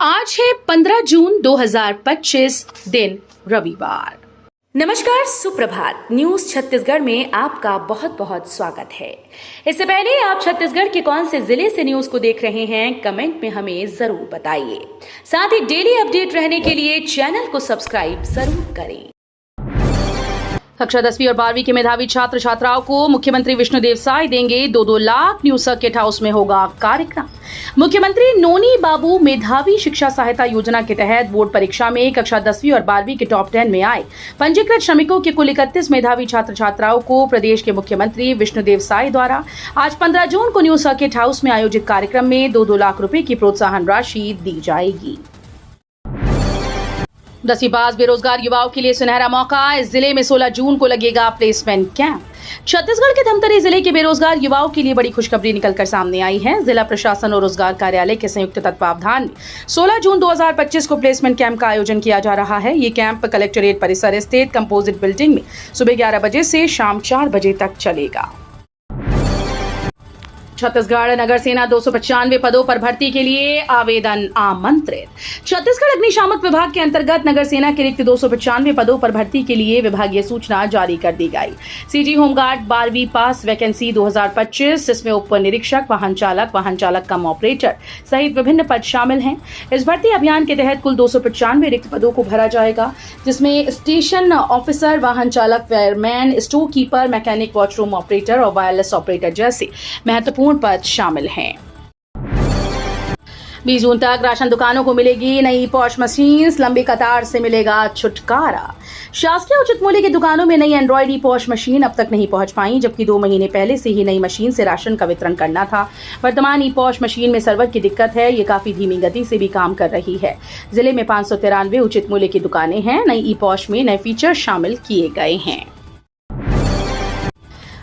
आज है 15 जून 2025 दिन रविवार। नमस्कार, सुप्रभात। न्यूज छत्तीसगढ़ में आपका बहुत बहुत स्वागत है। इससे पहले आप छत्तीसगढ़ के कौन से जिले से न्यूज को देख रहे हैं, कमेंट में हमें जरूर बताइए। साथ ही डेली अपडेट रहने के लिए चैनल को सब्सक्राइब जरूर करें। कक्षा 10वीं और 12वीं के मेधावी छात्र छात्राओं को मुख्यमंत्री विष्णुदेव साय देंगे 2-2 लाख। न्यू सर्किट हाउस में होगा कार्यक्रम। मुख्यमंत्री नोनी बाबू मेधावी शिक्षा सहायता योजना के तहत बोर्ड परीक्षा में कक्षा 10वीं और 12वीं के टॉप 10 में आए पंजीकृत श्रमिकों के कुल 31 मेधावी छात्र छात्राओं को प्रदेश के मुख्यमंत्री विष्णुदेव साय द्वारा आज 15 जून को न्यू सर्किट हाउस में आयोजित कार्यक्रम में 2-2 लाख रुपए की प्रोत्साहन राशि दी जाएगी। 10वीं पास बेरोजगार युवाओं के लिए सुनहरा मौका। इस जिले में 16 जून को लगेगा प्लेसमेंट कैंप। छत्तीसगढ़ के धमतरी जिले के बेरोजगार युवाओं के लिए बड़ी खुशखबरी निकलकर सामने आई है। जिला प्रशासन और रोजगार कार्यालय के संयुक्त तत्वावधान में 16 जून 2025 को प्लेसमेंट कैंप का आयोजन किया जा रहा है। ये कैंप कलेक्ट्रेट परिसर स्थित कंपोजिट बिल्डिंग में सुबह 11 बजे से शाम 4 बजे तक चलेगा। छत्तीसगढ़ नगर सेना 295 पदों पर भर्ती के लिए आवेदन आमंत्रित। छत्तीसगढ़ अग्निशामक विभाग के अंतर्गत नगर सेना के रिक्त 295 पदों पर भर्ती के लिए विभागीय सूचना जारी कर दी गई। सीजी होमगार्ड 12वीं पास वैकेंसी 2025, इसमें उप निरीक्षक, वाहन चालक कम ऑपरेटर सहित विभिन्न पद शामिल हैं। इस भर्ती अभियान के तहत कुल 295 रिक्त पदों को भरा जाएगा, जिसमें स्टेशन ऑफिसर, वाहन चालक, फेयरमैन, स्टोर कीपर, मैकेनिक, वॉचरूम ऑपरेटर और वायरलेस ऑपरेटर जैसे महत्वपूर्ण पद शामिल हैं। 20 जून तक राशन दुकानों को मिलेगी नई पॉश मशीन्स, लंबी कतार से मिलेगा छुटकारा। शासकीय उचित मूल्य की दुकानों में नई एंड्रॉइड ई पॉश मशीन अब तक नहीं पहुंच पाई, जबकि 2 महीने पहले से ही नई मशीन से राशन का वितरण करना था। वर्तमान ई पॉश मशीन में सर्वर की दिक्कत है, ये काफी धीमी गति से भी काम कर रही है। जिले में 593 उचित मूल्य की दुकानें हैं। नई ई पॉश में नए फीचर शामिल किए गए हैं।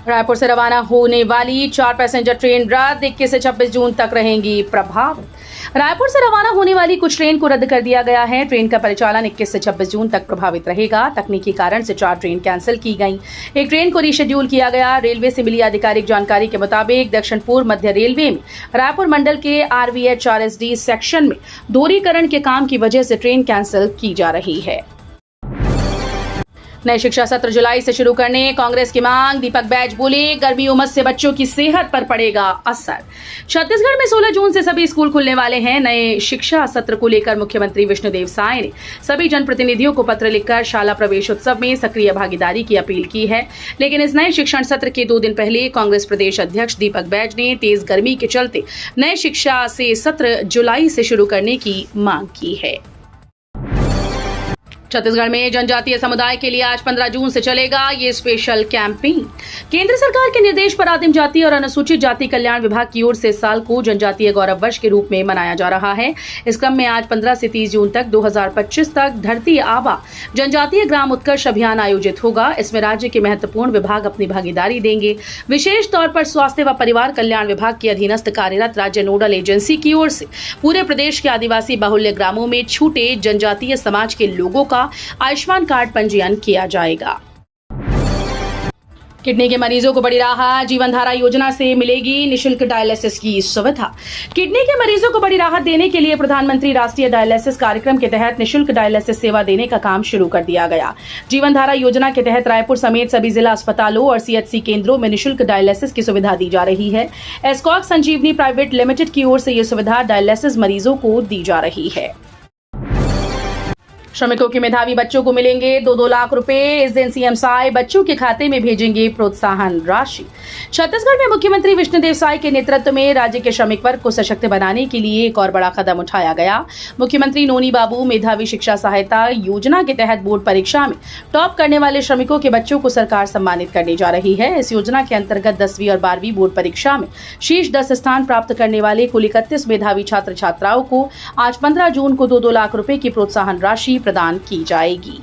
रायपुर से रवाना होने वाली 4 पैसेंजर ट्रेन रद्द, 21 से 26 जून तक रहेंगी प्रभावित। रायपुर से रवाना होने वाली कुछ ट्रेन को रद्द कर दिया गया है। ट्रेन का परिचालन 21 से 26 जून तक प्रभावित रहेगा। तकनीकी कारण से 4 ट्रेन कैंसिल की गई। एक ट्रेन को रीशेड्यूल किया गया। रेलवे से मिली आधिकारिक जानकारी के मुताबिक दक्षिण पूर्व मध्य रेलवे में रायपुर मंडल के RVH RSD सेक्शन में दोहरीकरण के काम की वजह से ट्रेन कैंसिल की जा रही है। नए शिक्षा सत्र जुलाई से शुरू करने कांग्रेस की मांग। दीपक बैज बोले, गर्मी उमस से बच्चों की सेहत पर पड़ेगा असर। छत्तीसगढ़ में 16 जून से सभी स्कूल खुलने वाले हैं। नए शिक्षा सत्र को लेकर मुख्यमंत्री विष्णुदेव साय ने सभी जनप्रतिनिधियों को पत्र लिखकर शाला प्रवेश उत्सव में सक्रिय भागीदारी की अपील की है। लेकिन इस नए शिक्षण सत्र के 2 दिन पहले कांग्रेस प्रदेश अध्यक्ष दीपक बैज ने तेज गर्मी के चलते नए शिक्षा से सत्र जुलाई से शुरू करने की मांग की है। छत्तीसगढ़ में जनजातीय समुदाय के लिए आज 15 जून से चलेगा ये स्पेशल कैंपेन। केंद्र सरकार के निर्देश पर आदिम जाति और अनुसूचित जाति कल्याण विभाग की ओर से इस साल को जनजातीय गौरव वर्ष के रूप में मनाया जा रहा है। इस क्रम में आज 15 से 30 जून तक 2025 तक धरती आबा जनजातीय ग्राम उत्कर्ष अभियान आयोजित होगा। इसमें राज्य के महत्वपूर्ण विभाग अपनी भागीदारी देंगे। विशेष तौर पर स्वास्थ्य व परिवार कल्याण विभाग के अधीनस्थ कार्यरत राज्य नोडल एजेंसी की ओर से पूरे प्रदेश के आदिवासी बाहुल्य ग्रामों में छूटे जनजातीय समाज के लोगों का आयुष्मान कार्ड पंजीयन किया जाएगा। किडनी के मरीजों को बड़ी राहत। जीवन धारा योजना से मिलेगी निशुल्क डायलिसिस की सुविधा। किडनी के मरीजों को बड़ी राहत देने के लिए प्रधानमंत्री राष्ट्रीय डायलिसिस कार्यक्रम के तहत निशुल्क डायलिसिस सेवा देने का काम शुरू कर दिया गया। जीवन धारा योजना के तहत रायपुर समेत सभी जिला अस्पतालों और CHC केंद्रों में निशुल्क डायलिसिस की सुविधा दी जा रही है। एस्कॉक संजीवनी प्राइवेट लिमिटेड की ओर से यह सुविधा डायलिसिस मरीजों को दी जा रही है। श्रमिकों के मेधावी बच्चों को मिलेंगे 2-2 लाख रुपए। इस दिन CM साय बच्चों के खाते में भेजेंगे प्रोत्साहन राशि। छत्तीसगढ़ में मुख्यमंत्री विष्णुदेव साय के नेतृत्व में राज्य के श्रमिक वर्ग को सशक्त बनाने के लिए एक और बड़ा कदम उठाया गया। मुख्यमंत्री नोनी बाबू मेधावी शिक्षा सहायता योजना के तहत बोर्ड परीक्षा में टॉप करने वाले श्रमिकों के बच्चों को सरकार सम्मानित करने जा रही है। इस योजना के अंतर्गत 10वीं और 12वीं बोर्ड परीक्षा में शीर्ष 10 स्थान प्राप्त करने वाले कुल 31 मेधावी छात्र छात्राओं को आज 15 जून को 2-2 लाख रुपए की प्रोत्साहन राशि प्रदान की जाएगी।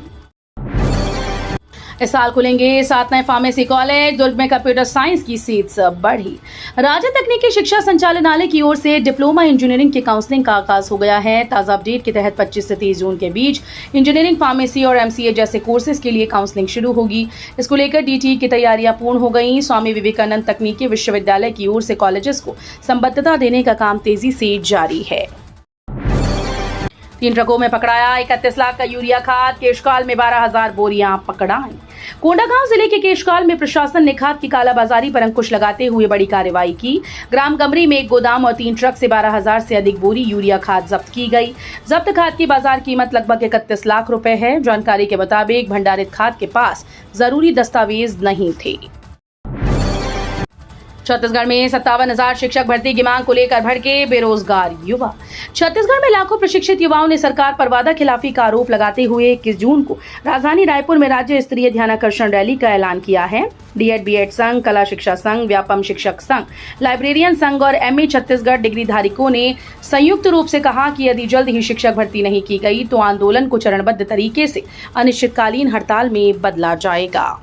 इस साल खुलेंगे 7 नए फार्मेसी कॉलेज। दुर्ग में कंप्यूटर साइंस की सीट्स बढ़ी। राज्य तकनीकी शिक्षा संचालनालय की ओर से डिप्लोमा इंजीनियरिंग की काउंसलिंग का आगाज हो गया है। ताजा अपडेट के तहत 25 से 30 जून के बीच इंजीनियरिंग, फार्मेसी और MCA जैसे कोर्सेज के लिए काउंसलिंग शुरू होगी। इसको लेकर DTE की तैयारियां पूर्ण हो गई। स्वामी विवेकानंद तकनीकी विश्वविद्यालय की ओर से कॉलेजेस को संबद्धता देने का काम तेजी से जारी है। 3 ट्रकों में पकड़ाया 31 लाख का यूरिया खाद। केशकाल में 12,000 बोरियां पकड़ाई। कोंडागांव जिले के केशकाल में प्रशासन ने खाद की कालाबाजारी पर अंकुश लगाते हुए बड़ी कार्रवाई की। ग्राम गमरी में एक गोदाम और 3 ट्रक से 12,000 से अधिक बोरी यूरिया खाद जब्त की गई। जब्त खाद की बाजार कीमत लगभग 31 लाख रुपए है। जानकारी के मुताबिक भंडारित खाद के पास जरूरी दस्तावेज नहीं थे। छत्तीसगढ़ में 57,000 शिक्षक भर्ती की मांग को लेकर भड़के बेरोजगार युवा। छत्तीसगढ़ में लाखों प्रशिक्षित युवाओं ने सरकार पर वादा खिलाफी का आरोप लगाते हुए 21 जून को राजधानी रायपुर में राज्य स्तरीय ध्यानाकर्षण रैली का ऐलान किया है। डीएड बीएड संघ, कला शिक्षा संघ, व्यापम शिक्षक संघ, लाइब्रेरियन संघ और एमए छत्तीसगढ़ डिग्री धारकों ने संयुक्त रूप से कहा कि यदि जल्द ही शिक्षक भर्ती नहीं की गई तो आंदोलन को चरणबद्ध तरीके से अनिश्चितकालीन हड़ताल में बदला जाएगा।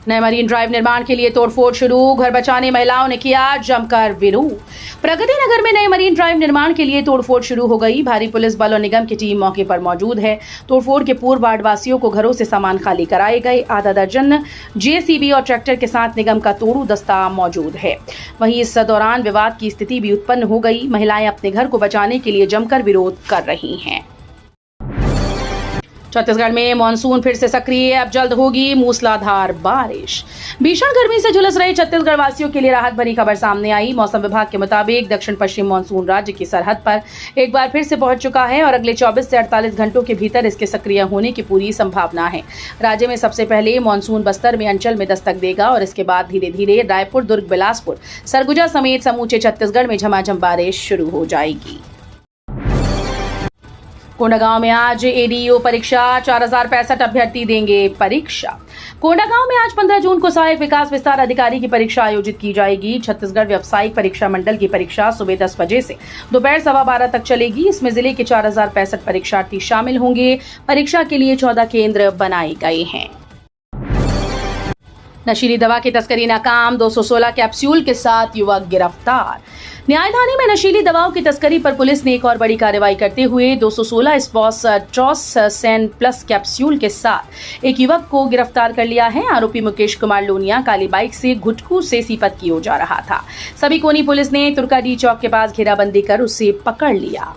नए मरीन ड्राइव निर्माण के लिए तोड़फोड़ शुरू। घर बचाने महिलाओं ने किया जमकर विरोध। प्रगति नगर में नए मरीन ड्राइव निर्माण के लिए तोड़फोड़ शुरू हो गई। भारी पुलिस बल और निगम की टीम मौके पर मौजूद है। तोड़फोड़ के पूर्व वार्डवासियों को घरों से सामान खाली कराए गए। आधा दर्जन जेसीबी और ट्रैक्टर के साथ निगम का तोड़ू दस्ता मौजूद है। वहीं इस दौरान विवाद की स्थिति भी उत्पन्न हो गई। महिलाएं अपने घर को बचाने के लिए जमकर विरोध कर रही हैं। छत्तीसगढ़ में मानसून फिर से सक्रिय। अब जल्द होगी मूसलाधार बारिश। भीषण गर्मी से झुलस रहे छत्तीसगढ़ वासियों के लिए राहत भरी खबर सामने आई। मौसम विभाग के मुताबिक दक्षिण पश्चिम मानसून राज्य की सरहद पर एक बार फिर से पहुंच चुका है और अगले 24 से 48 घंटों के भीतर इसके सक्रिय होने की पूरी संभावना है। राज्य में सबसे पहले मानसून बस्तर में अंचल में दस्तक देगा और इसके बाद धीरे धीरे रायपुर, दुर्ग, बिलासपुर, सरगुजा समेत समूचे छत्तीसगढ़ में झमाझम बारिश शुरू हो जाएगी। कोंडागांव में आज एडीओ परीक्षा। 4,065 अभ्यर्थी देंगे परीक्षा। कोंडागांव में आज 15 जून को सहायक विकास विस्तार अधिकारी की परीक्षा आयोजित की जाएगी। छत्तीसगढ़ व्यावसायिक परीक्षा मंडल की परीक्षा सुबह 10 बजे से दोपहर 12:15 तक चलेगी। इसमें जिले के 4,065 परीक्षार्थी शामिल होंगे। परीक्षा के लिए 14 केंद्र बनाए गए हैं। नशीली दवा की तस्करी नाकाम। 216 कैप्सूल के साथ युवक गिरफ्तार। न्यायधानी में नशीली दवाओं की तस्करी पर पुलिस ने एक और बड़ी कार्रवाई करते हुए 216 स्पॉस ट्रॉसेन प्लस कैप्सूल के साथ एक युवक को गिरफ्तार कर लिया है। आरोपी मुकेश कुमार लोनिया काली बाइक से घुटकू से सीपत की ओर जा रहा था। सभी कोनी पुलिस ने तुर्काडी चौक के पास घेराबंदी कर उसे पकड़ लिया।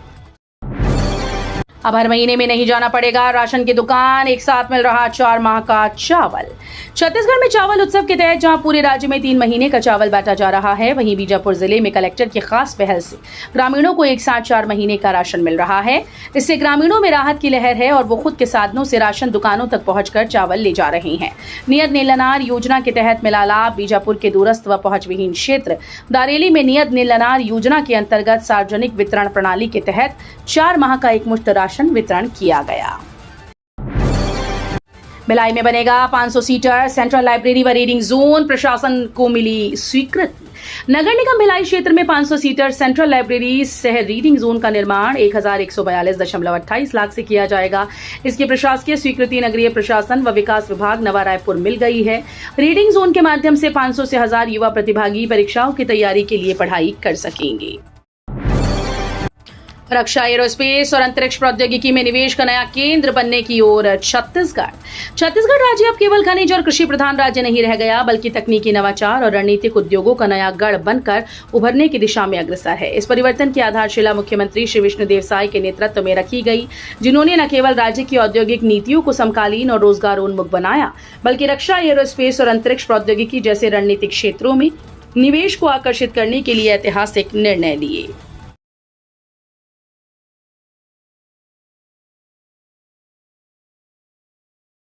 अब हर महीने में नहीं जाना पड़ेगा राशन की दुकान। एक साथ मिल रहा 4 माह का चावल। छत्तीसगढ़ में चावल उत्सव के तहत जहां पूरे राज्य में 3 महीने का चावल बांटा जा रहा है, वहीं बीजापुर जिले में कलेक्टर की खास पहल से ग्रामीणों को एक साथ 4 महीने का राशन मिल रहा है। इससे ग्रामीणों में राहत की लहर है और वो खुद के साधनों से राशन दुकानों तक पहुंचकर चावल ले जा रहे हैं। नियत नीलनार योजना के तहत मिला लाभ। बीजापुर के दूरस्थ व पहुंच विहीन क्षेत्र दारेली में नियत नीलनार योजना के अंतर्गत सार्वजनिक वितरण प्रणाली के तहत 4 माह का एकमुश्त राशन वितरण किया गया। भिलाई में बनेगा 500 सीटर सेंट्रल लाइब्रेरी व रीडिंग जोन। प्रशासन को मिली स्वीकृति। नगर निगम भिलाई क्षेत्र में 500 सीटर सेंट्रल लाइब्रेरी सह रीडिंग जोन का निर्माण 1142.28 लाख से किया जाएगा। इसकी प्रशासकीय स्वीकृति नगरीय प्रशासन व विकास विभाग नवा रायपुर मिल गई है। रीडिंग जोन के माध्यम से 500 से 1000 युवा प्रतिभागी परीक्षाओं की तैयारी के लिए पढ़ाई कर सकेंगे। रक्षा, एरोस्पेस और अंतरिक्ष प्रौद्योगिकी में निवेश का नया केंद्र बनने की ओर छत्तीसगढ़ राज्य अब केवल खनिज और कृषि प्रधान राज्य नहीं रह गया, बल्कि तकनीकी नवाचार और रणनीतिक उद्योगों का नया गढ़ बनकर उभरने की दिशा में अग्रसर है। इस परिवर्तन की आधारशिला मुख्यमंत्री श्री विष्णुदेव साय के नेतृत्व में रखी गई, जिन्होंने न केवल राज्य की औद्योगिक नीतियों को समकालीन और रोजगारोन्मुख बनाया, बल्कि रक्षा, एरोस्पेस और अंतरिक्ष प्रौद्योगिकी जैसे रणनीतिक क्षेत्रों में निवेश को आकर्षित करने के लिए ऐतिहासिक निर्णय लिए।